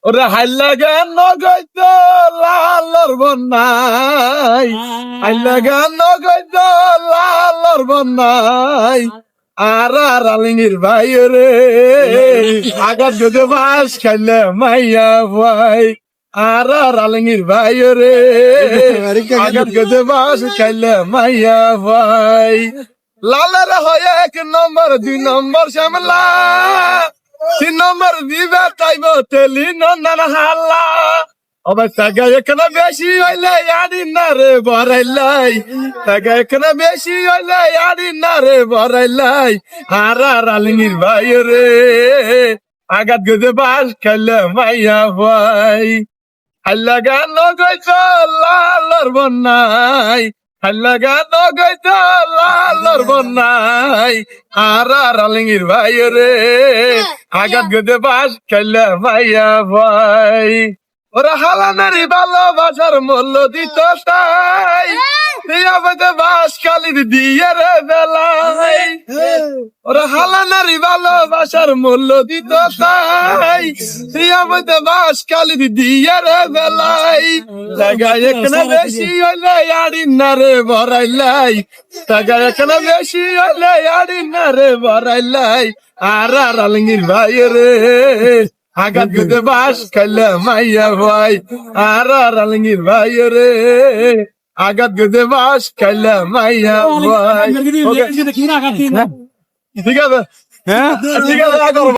ওরে হাইলা গান নগৈত লালর বন্যাই, হাইলা গান নগৈত লালর বন্যাই, আর আলিঙ্গির ভাই রে আগাত গদে বাস খাইলে মাইয়া ভাই, আর আলিঙ্গির ভাই রে আগাত গদে বাস খাইলে মাইয়া ভাই। লালের হয় 1 নম্বর 2 নম্বর শ্যামলা, 3 নম্বর দিবে তাইব তেলি নন্দন হাল্লা। অবাই টাকা এখানে বেশি হইলে আড়ি না রে বরাইলাই, টাকা এখানে বেশি হইলে আড়ি না রে বরাইলাই, আর আলিঙ্গির ভাই রে আগাত গদে বাস খাইলে মাইয়া ভাই। আল্লা গান গইছ লালর বন্যাই, আল্লা গান গইছ লালর বন্যাই, আর আলিঙ্গির ভাই রে আগাত গদে বাস খাইলে মাইয়া ভাই। ওরা হালানারি ভালোবাসার মূল্য দিত তাই, বাস কালি দিয়ে রে বেলাই। ওরা হালানারি ভালোবাসার মূল্য দিত তাই, বাস কালি দিয়ে রে বেলাই। টাকা এখানে বেশি হইলে আড়ি না রে বরাইলাই, টাকা এখানে বেশি হইলে আড়ি না রে বরাইলাই, আর আলিঙ্গির ভাই রে আগাত গদে বাস খাইলে মাইয়া ভাই, আর আলিঙ্গির ভাই রে আগাত গদে বাস খাইলে মাইয়া ভাই। ঠিক আছে, হ্যাঁ ঠিক আছে।